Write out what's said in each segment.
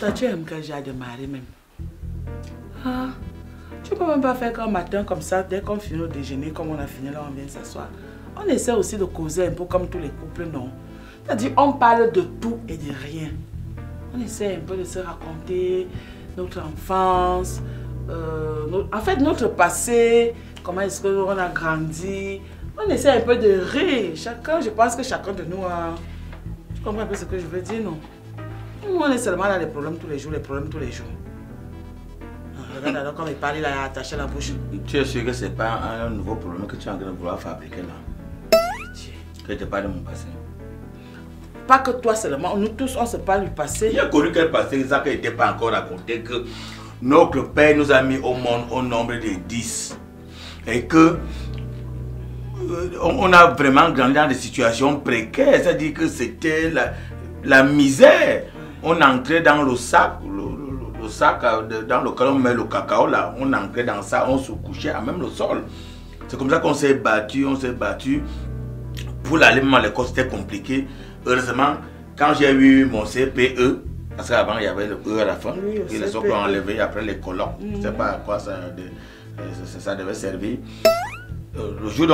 Toi, tu aimes que j'ai démarré même. Ah, tu peux même pas faire qu'un matin comme ça, dès qu'on finit au déjeuner, comme on a fini là, on vient s'asseoir. On essaie aussi de causer un peu comme tous les couples, non? C'est-à-dire, on parle de tout et de rien. On essaie un peu de se raconter notre enfance, en fait notre passé, comment est-ce qu'on a grandi. On essaie un peu de rire. Chacun, je pense que chacun de nous a... Tu comprends un peu ce que je veux dire, non? On est seulement là les problèmes tous les jours, Regarde alors comme il parle, il a attaché la bouche. Tu es sûr que ce n'est pas un nouveau problème que tu es en train de vouloir fabriquer là? Que tu parles de mon passé. Pas que toi seulement, nous tous on se parle du passé. Il a connu quel passé, ça qui n'était pas encore raconté, que notre père nous a mis au monde au nombre de 10. Et que on a vraiment grandi dans des situations précaires, c'est-à-dire que c'était la misère. On entrait dans le sac, le sac dans lequel on met le cacao là, on entrait dans ça, on se couchait à même le sol. C'est comme ça qu'on s'est battu, Pour l'aller même à l'école, c'était compliqué. Heureusement, quand j'ai eu mon CPE, parce qu'avant il y avait le E à la fin, oui, et les autres l'ont enlevé après les colons. Je ne sais pas à quoi ça devait servir. Le jour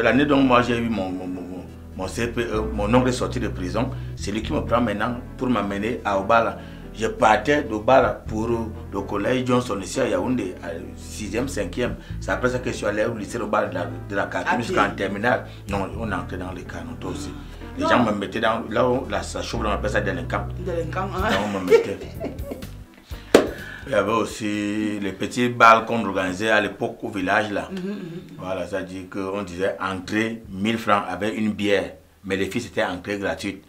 l'année dont moi j'ai eu mon CPE, mon oncle est sorti de prison, c'est lui qui me prend maintenant pour m'amener à Obala. Je partais d'Obala pour le collège Johnson ici à Yaoundé, à 6e, 5e. C'est après ça que je suis allé au lycée d'Obala de la carte jusqu'en terminale. Non, on entrait dans les canons aussi. Les gens me mettaient dans... Là où ça chauffe, on appelle ça délinquant. Délinquant, hein? Là on me mettait. Il y avait aussi les petits bals qu'on organisait à l'époque au village là. Voilà, ça dit qu'on disait entrée 1000 francs avec une bière. Mais les filles c'était entrée gratuite.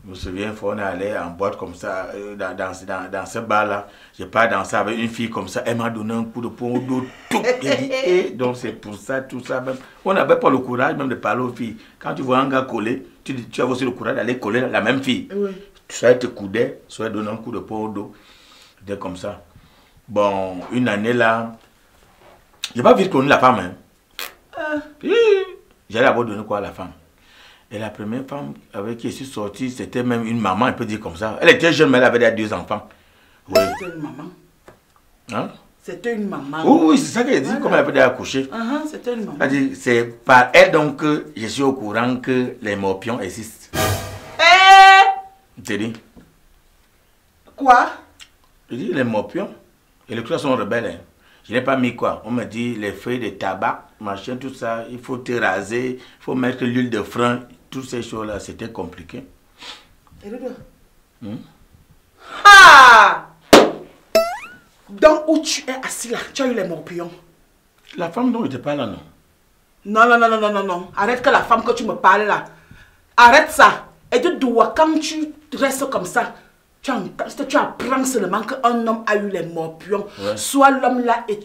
Je me souviens, on est allé en boîte comme ça, dans ce bar là. Je pas dansé avec une fille comme ça. Elle m'a donné un coup de poing au dos. J'ai dit, eh, donc c'est pour ça, tout ça. Même. On n'avait pas le courage même de parler aux filles. Quand tu vois un gars coller, tu as aussi le courage d'aller coller la même fille. Oui. Soit elle te coudait, soit elle donnait un coup de poing au dos. C'était comme ça. Bon, une année là, j'ai pas vite connu la femme. Hein. J'allais d'abord donner quoi à la femme. Et la première femme avec qui je suis sorti, c'était même une maman, on peut dire comme ça. Elle était jeune, mais elle avait déjà 2 enfants. Oui. C'était une maman. Hein? C'était une maman. Oui, c'est ça qu'elle dit, comme elle avait déjà accouché. C'était une maman. C'est par elle donc que je suis au courant que les morpions existent. Je te dis. Quoi? Je dis les morpions. Et les clous sont rebelles. Hein. Je n'ai pas mis quoi. On me dit les feuilles de tabac, machin, tout ça. Il faut te raser, il faut mettre l'huile de frein. Toutes ces choses-là, c'était compliqué. Et le dos? Ah! Donc où tu es assis là, tu as eu les morpions. La femme dont je te parle là, non? Non. Arrête que la femme que tu me parles là. Arrête ça. Et de doigt, quand tu restes comme ça, tu apprends seulement qu'un homme a eu les morpions. Ouais. Soit l'homme là il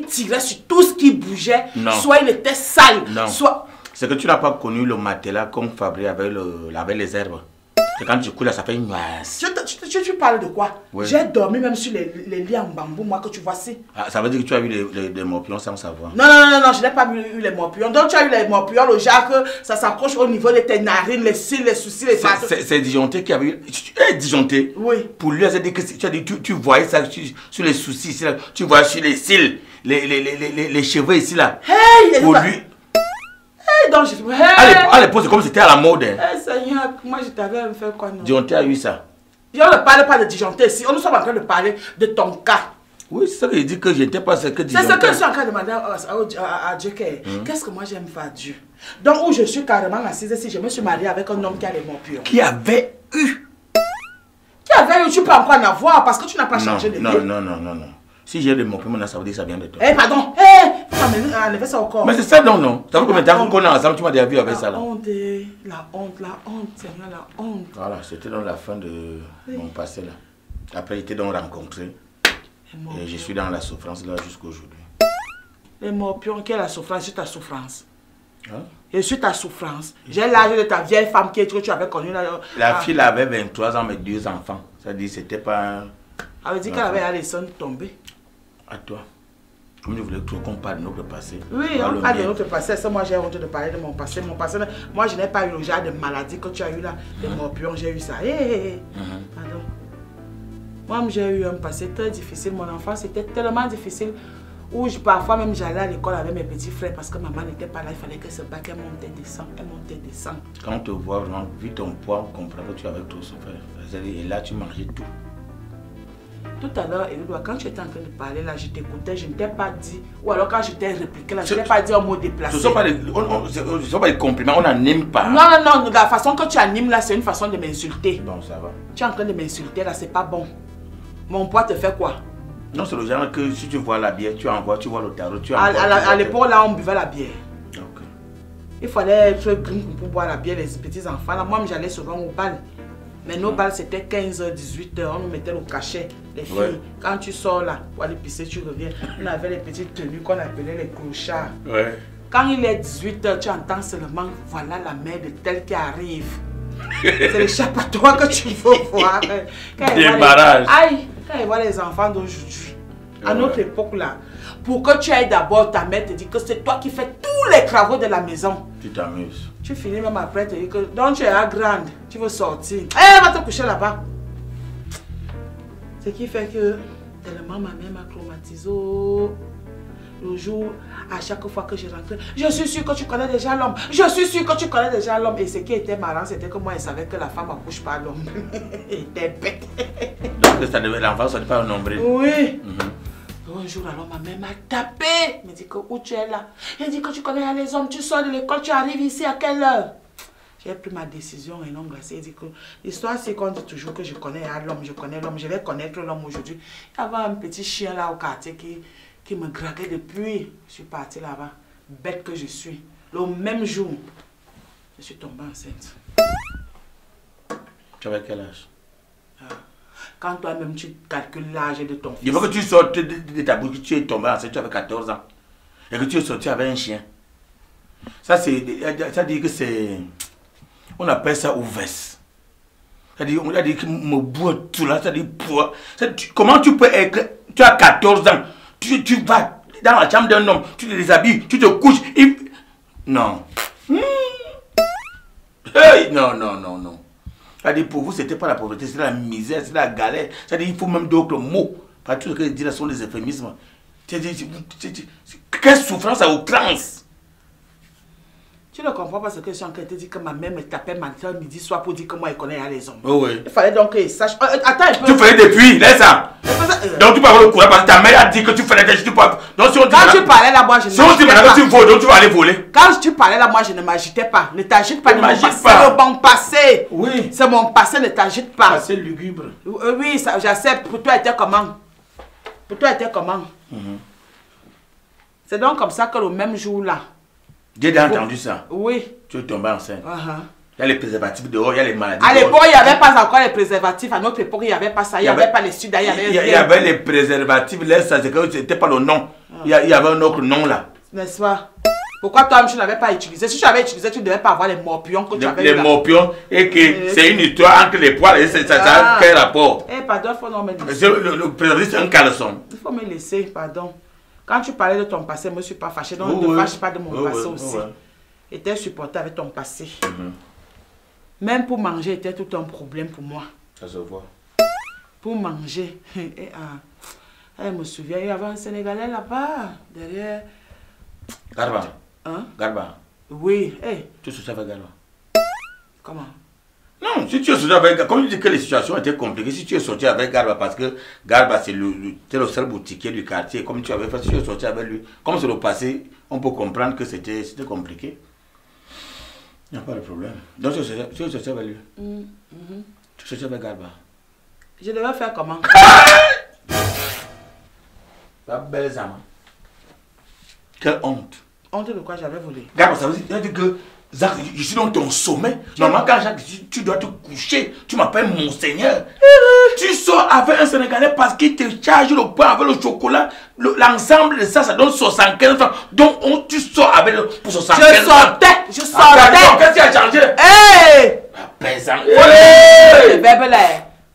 tirait sur tout ce qui bougeait, non. Soit il était sale, non. Soit... C'est que tu n'as pas connu le matelas qu'on fabrique avec les herbes. C'est quand tu coules là, ça fait une masse. Tu parles de quoi? Oui. J'ai dormi même sur les lits en bambou, moi, que tu vois si. Ah, ça veut dire que tu as eu les morpions sans savoir. Non, je n'ai pas eu les morpions. Donc tu as eu les morpions, le genre que ça s'accroche au niveau de tes narines, les cils, les soucis, les pattes. C'est disjoncté qui avait eu... disjoncté. Oui. Pour lui, ça dit que tu voyais ça sur les soucis ici là. Tu vois sur les cils, les cheveux ici là. Hey, pour lui... Donc, à l'époque, c'est comme c'était à la mode. Hein. Seigneur, moi je t'avais fait quoi, non? Disjoncté a eu ça. On ne parle pas de disjoncté ici. On nous sommes en train de parler de ton cas. Oui, c'est ça que je dis que je n'étais pas ce que disjoncté. C'est ce que je suis en train de demander à Dieu. Qu'est-ce que moi j'aime faire Dieu? Donc, où je suis carrément assise, si je me suis mariée avec un homme qui a les morpions. Qui avait eu. Tu peux encore en avoir parce que tu n'as pas changé de vie. Non. Si j'ai les morpions, ça veut dire que ça vient de toi. Pardon. Enlevez ça au corps. Mais c'est ça, non. Ça fait combien de temps qu'on est ensemble, tu m'as déjà vu avec ça là. La honte, Seigneur, la honte. Voilà, c'était dans la fin de mon passé là. Après, j'étais donc rencontré. Et je suis dans la souffrance là jusqu'à aujourd'hui. Les morpions, quelle est la souffrance? C'est ta souffrance. Hein? Je suis ta souffrance. J'ai l'âge de ta vieille femme que tu avais connue là. La fille avait 23 ans, mais 2 enfants. Ça dit c'était pas... Elle avait dit qu'elle avait les sons tombés. À toi. Comme je voulais qu'on parle de notre passé. Oui, on parle de notre passé. Ça, moi j'ai honte de parler de mon passé. Mon passé, moi je n'ai pas eu le genre de maladie que tu as eu là. Les morpions, j'ai eu ça. Pardon. Moi, j'ai eu un passé très difficile. Mon enfance, c'était tellement difficile. Où parfois même j'allais à l'école avec mes petits frères parce que maman n'était pas là. Il fallait qu'elle se batte, qu'elle montait, descend, elle montait, descend. Quand on te voit vraiment, vu ton poids, on comprend que tu es avec ton frère. Et là, tu mangeais tout. Tout à l'heure, quand tu étais en train de parler là, je t'écoutais, je ne t'ai pas dit. Ou alors quand je t'ai répliqué là, je ne t'ai pas dit un mot déplacé. Ce ne sont pas des compliments, on n'anime pas. Non, la façon que tu animes là, c'est une façon de m'insulter. Bon, ça va. Tu es en train de m'insulter là, c'est pas bon. Mon poids te fait quoi? Non, c'est le genre que si tu vois la bière, tu envoies, tu vois le tarot, tu envoies. À l'époque là, on buvait la bière. Ok. Il fallait être grim pour boire la bière, les petits enfants. Là, moi, j'allais souvent au bal. Mais nos balles, c'était 15h, 18h. On nous mettait au cachet. Les filles, ouais. Quand tu sors là, pour aller pisser, tu reviens. On avait les petites tenues qu'on appelait les clochards. Ouais. Quand il est 18h, tu entends seulement, voilà la mère de tel qui arrive. C'est l'échappatoire que tu veux voir. Démarrage. Aïe, quand il voit les enfants d'aujourd'hui, à notre époque là, pour que tu ailles d'abord, ta mère te dit que c'est toi qui fais tous les travaux de la maison. Tu t'amuses. Tu finis même après te dire que donc tu es à grande, tu veux sortir. Eh, va te coucher là-bas. Ce qui fait que tellement ma mère m'a traumatisé. Le jour, à chaque fois que je rentrais, je suis sûre que tu connais déjà l'homme. Je suis sûre que tu connais déjà l'homme. Et ce qui était marrant, c'était que moi, elle savait que la femme n'accouche pas l'homme. Elle était bête. Donc l'enfant ne soit pas un nombril. Oui. Un jour, alors ma mère m'a tapé. Elle me dit que où tu es là. Elle dit que tu connais les hommes, tu sors de l'école, tu arrives ici à quelle heure? J'ai pris ma décision et non glacée. Elle dit que l'histoire, c'est qu'on dit toujours que je connais l'homme, je connais l'homme, je vais connaître l'homme aujourd'hui. Il y avait un petit chien là au quartier qui me draguait depuis. Je suis partie là-bas, bête que je suis. Le même jour, je suis tombée enceinte. Tu avais quel âge? Quand toi-même tu calcules l'âge de ton fils. Il faut que tu sortes de ta bouche, tu es tombé enceinte, tu avais 14 ans. Et que tu es sorti avec un chien. Ça dit que c'est... On appelle ça ouvesse. On a dit que me boit tout là, ça dit poids. Comment tu peux être... Tu as 14 ans, tu vas dans la chambre d'un homme, tu te déshabilles, tu te couches. Non. Hey, non. C'est-à-dire pour vous, c'était pas la pauvreté, c'est la misère, c'est la galère. C'est-à-dire il faut même d'autres mots. Parce que tout ce que je dis là sont des euphémismes. Quelle souffrance à outrance. Tu ne comprends pas ce que je suis en train de te dire que ma mère me tapait matin, midi, soir pour dire que moi, elle connaît les hommes. Oh oui. Il fallait donc qu'elle sache. Attends un peu. Tu faisais depuis, laisse ça. Donc tu peux avoir le courage parce que ta mère a dit que tu faisais des choses. Donc si on dit quand tu parlais là, moi je ne m'agitais pas. Si on dit maintenant que tu voles, donc tu vas aller voler. Quand tu parlais là, moi je ne m'agitais pas. Ne t'agite pas, ne m'agite pas. C'est mon passé. Oui. C'est mon passé, ne t'agite pas. Passé lugubre. Oui, j'accepte. Pour toi, était comment? Pour toi, était comment? C'est donc comme ça que le même jour là. J'ai déjà entendu ça. Oui. Tu es tombé enceinte. Il y a les préservatifs dehors, il y a les maladies. À l'époque, il n'y avait pas encore les préservatifs. À notre époque, il n'y avait pas ça. Il n'y avait pas les studs. Il y avait les préservatifs. Là, ça, c'était pas le nom. Il y avait un autre nom là. N'est-ce pas? Pourquoi toi, tu n'avais pas utilisé? Si tu avais utilisé, tu ne devais pas avoir les morpions que tu avais. Les morpions, et que c'est une histoire entre les poils. Ça a quel rapport? Eh, pardon, il faut non me laisser. Le préservatif, c'est un caleçon. Il faut me laisser, pardon. Quand tu parlais de ton passé, moi je ne suis pas fâché. Donc ne fâche pas de mon passé aussi. Était supporté avec ton passé. Même pour manger, était tout un problème pour moi. Ça se voit. Pour manger. Je me souviens, il y avait un Sénégalais là-bas, derrière. Garba. Hein? Garba. Oui. Tu sortais avec Garba? Comment? Non, si tu es sorti avec Garba, comme je dis que les situations étaient compliquées, si tu es sorti avec Garba, parce que Garba c'est le seul boutiquier du quartier, comme tu avais fait, si tu es sorti avec lui, comme c'est le passé, on peut comprendre que c'était compliqué. Il n'y a pas de problème. Donc tu es sorti avec lui. Tu es sorti avec Garba. Je devais faire comment? La belle Zama. Quelle honte. Honte de quoi j'avais volé? Garba, ça veut dire que Zach, je suis dans ton sommet. Normalement, quand Jacques, tu dois te coucher. Tu m'appelles mon Seigneur. Tu sors avec un Sénégalais parce qu'il te charge le pain avec le chocolat. L'ensemble de ça, ça donne 75 francs. Donc, tu sors avec pour 75 francs. Je sortais. Qu'est-ce qui a changé? Hé! Pesant. Tes verbes là.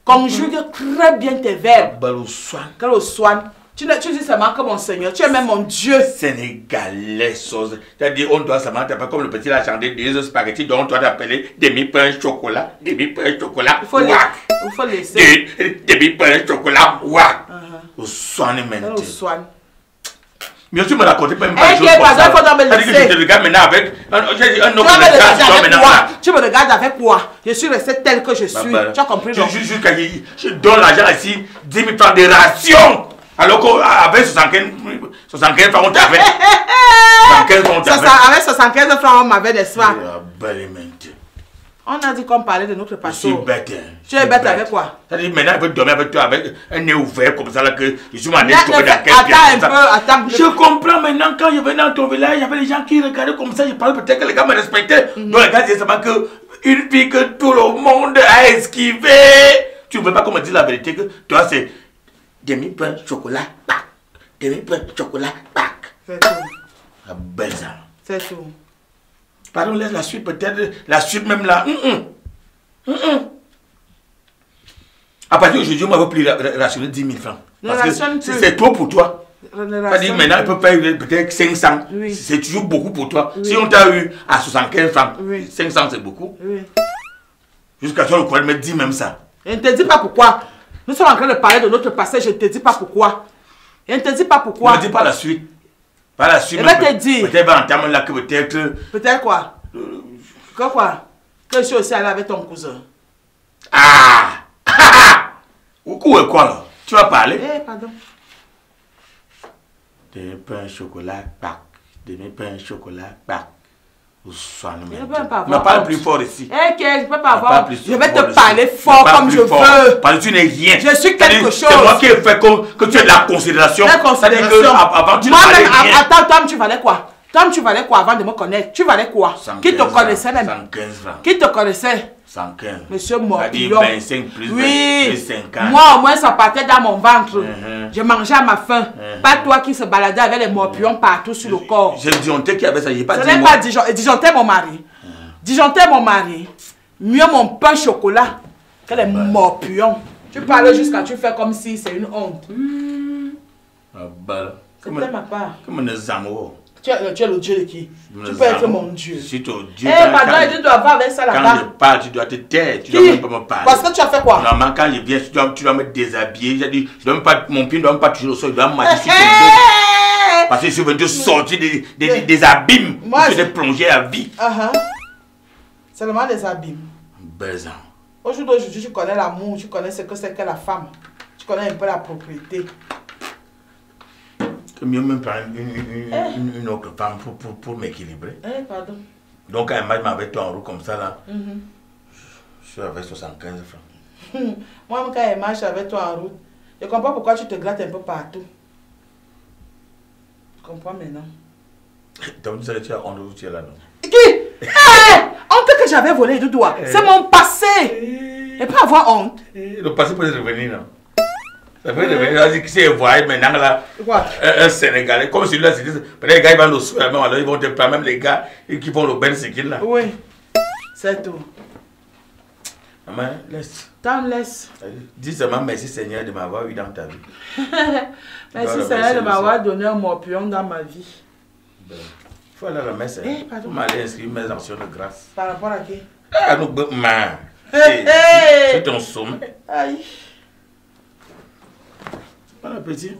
Conjugue très bien tes verbes. Balou soin. Que le soin. Tu dis seulement que mon Seigneur, tu es même mon Dieu. Sénégalais, sauce. C'est-à-dire, on doit seulement t'appeler comme le petit l'a chanté des spaghettis, donc on doit t'appeler demi-pain chocolat, demi-pain chocolat. Il faut laisser. Demi-pain chocolat, ouah. Au soin maintenant. Au soin. Bien sûr, me racontez pas même pas les choses comme ça. C'est-à-dire que je te regarde maintenant avec un autre tu me regardes avec quoi? Je suis resté tel que je suis. Tu as compris? Je donne l'argent ici, 10 000 francs de ration. Alors qu'avec 75 francs, on t'avait. 75 francs, on t'avait. Avec 75 francs, on m'avait des soins. On a dit qu'on parlait de notre passé. Je suis bête. Tu es bête avec quoi? C'est-à-dire, maintenant, je peux dormir avec toi avec un nez ouvert comme ça, là, que je suis mal Attends. Je comprends maintenant, quand je venais dans ton village, il y avait des gens qui regardaient comme ça, je parlais peut-être que les gars me respectaient. Donc les gars disaient seulement qu'une fille que tout le monde a esquivé. Tu ne veux pas qu'on me dise la vérité que toi, c'est demi-pain, chocolat, pack. Demi-pain, chocolat, pack. C'est tout. La belle ça. C'est tout. Pardon, laisse la suite peut-être, la suite même là. À partir d'aujourd'hui, on va plus rationner 10 000 francs. Parce que c'est trop pour toi. C'est-à-dire maintenant, il peut payer peut-être 500. Oui. C'est toujours beaucoup pour toi. Oui. Si on t'a eu à 75 francs, oui. 500 c'est beaucoup. Oui. Jusqu'à ce qu'on croit me dit même ça. Je ne te dis pas pourquoi. Nous sommes en train de parler de notre passé, je ne te dis pas pourquoi. Je ne te dis pas pourquoi. Ne me dis pas la suite. Par la suite, je vais te dire. Peut-être va entamer là que peut-être. Peut-être quoi? Quoi? Que je suis aussi allé avec ton cousin. Où est quoi là? Tu vas parler? Pardon. Demi-pain chocolat, pack. Demi-pain chocolat, pack. Je ne peux pas avoir. Ne parle plus fort ici. Je ne peux pas avoir. Je vais te parler fort comme je veux. Parce que tu n'es rien. Je suis quelque chose. C'est moi qui ai fait que tu aies de la considération. Avant tu valais rien. Attends, Tom, tu valais quoi? Tom, tu valais quoi avant de me connaître? Tu valais quoi? Qui te connaissait même? 115 francs. Qui te connaissait? 115. Monsieur Morpion. 25 plus oui. 50. Moi, au moins, ça partait dans mon ventre. Je mangeais à ma faim. Pas toi qui se baladais avec les morpions partout sur le corps. J'ai disjoncté qu'il y avait ça. Je n'ai pas dit. Ce n'est pas disjoncté mon mari. Disjoncté mon mari. Mieux mon pain chocolat que les morpions. Tu parles jusqu'à tu fais comme si c'est une honte. C'était ma part. Comme un amour. Tu es le Dieu de qui? Tu peux être mon Dieu. Si ton Dieu. Pardon, tu dois avoir avec ça là-bas. Quand je parle, tu dois te taire. Tu dois même pas me parler. Parce que tu as fait quoi? Normalement, quand je viens, tu dois me déshabiller. J'ai dit, mon pied ne doit même pas toucher le sol. Il doit me marcher sur ton dos. Parce que je suis venu sortir des abîmes. Je suis plongé à vie. Seulement des abîmes. Besan. Aujourd'hui, tu connais l'amour. Tu connais ce que c'est que la femme. Tu connais un peu la propriété. Mieux me prendre une autre femme pour m'équilibrer. Pardon. Donc quand elle m'avait toi en roue comme ça là, je suis avec 75 francs. Moi quand elle marche avec toi en route, je comprends pourquoi tu te grattes un peu partout. Je comprends maintenant. Donc tu sais que tu as honte où tu es là non? Qui? Honte que j'avais volé de doigts. C'est mon passé. Et pas avoir honte. Le passé peut revenir non? Ça peut devenir, si ils voient maintenant là, un Sénégalais, comme celui-là, peut-être les gars ils vont le soir, alors ils vont te prendre, même les gars qui font le ben séquille là. Oui, c'est tout. Maman, laisse. T'en laisse. Dis seulement merci Seigneur de m'avoir eu dans ta vie. Merci Seigneur de m'avoir donné un morpion dans ma vie. Il faut aller à la messe. Pardon. Il m'aller inscrire mes actions de grâce. Par rapport à qui? C'est ton sommet. Aïe. Bon appétit.